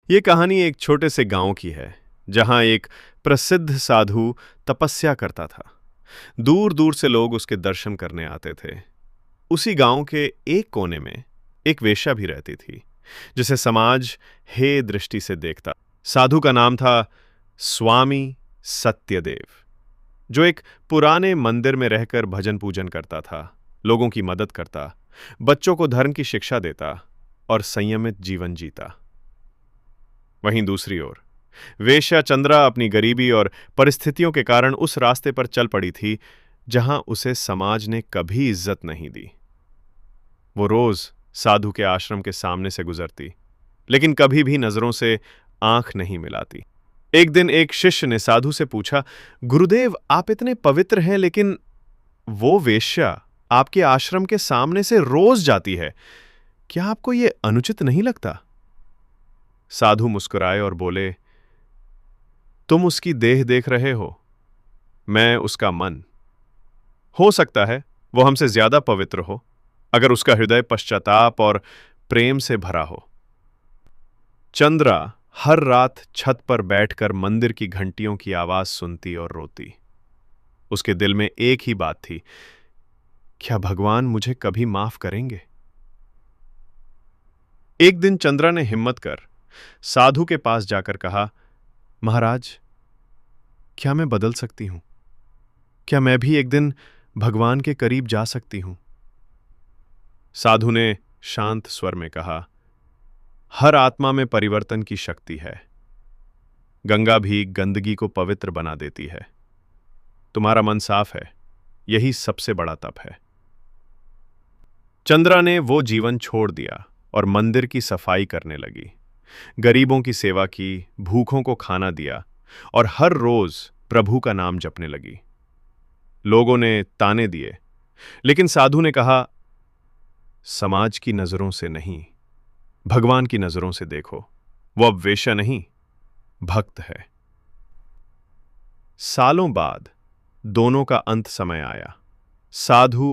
ये कहानी एक छोटे से गांव की है, जहां एक प्रसिद्ध साधु तपस्या करता था। दूर दूर से लोग उसके दर्शन करने आते थे। उसी गांव के एक कोने में एक वेश्या भी रहती थी, जिसे समाज हे दृष्टि से देखता। साधु का नाम था स्वामी सत्यदेव, जो एक पुराने मंदिर में रहकर भजन पूजन करता था, लोगों की मदद करता, बच्चों को धर्म की शिक्षा देता और संयमित जीवन जीता। वहीं दूसरी ओर वेश्या चंद्रा अपनी गरीबी और परिस्थितियों के कारण उस रास्ते पर चल पड़ी थी जहां उसे समाज ने कभी इज्जत नहीं दी। वो रोज साधु के आश्रम के सामने से गुजरती, लेकिन कभी भी नजरों से आंख नहीं मिलाती। एक दिन एक शिष्य ने साधु से पूछा, गुरुदेव, आप इतने पवित्र हैं, लेकिन वो वेश्या आपके आश्रम के सामने से रोज जाती है, क्या आपको यह अनुचित नहीं लगता? साधु मुस्कुराए और बोले, तुम उसकी देह देख रहे हो, मैं उसका मन। हो सकता है वो हमसे ज्यादा पवित्र हो, अगर उसका हृदय पश्चाताप और प्रेम से भरा हो। चंद्रा हर रात छत पर बैठकर मंदिर की घंटियों की आवाज सुनती और रोती। उसके दिल में एक ही बात थी, क्या भगवान मुझे कभी माफ करेंगे? एक दिन चंद्रा ने हिम्मत कर साधु के पास जाकर कहा, महाराज, क्या मैं बदल सकती हूं? क्या मैं भी एक दिन भगवान के करीब जा सकती हूं? साधु ने शांत स्वर में कहा, हर आत्मा में परिवर्तन की शक्ति है। गंगा भी गंदगी को पवित्र बना देती है। तुम्हारा मन साफ है, यही सबसे बड़ा तप है। चंद्रा ने वो जीवन छोड़ दिया और मंदिर की सफाई करने लगी, गरीबों की सेवा की, भूखों को खाना दिया और हर रोज प्रभु का नाम जपने लगी। लोगों ने ताने दिए, लेकिन साधु ने कहा, समाज की नजरों से नहीं, भगवान की नजरों से देखो। वो अब वेश्या नहीं, भक्त है। सालों बाद दोनों का अंत समय आया। साधु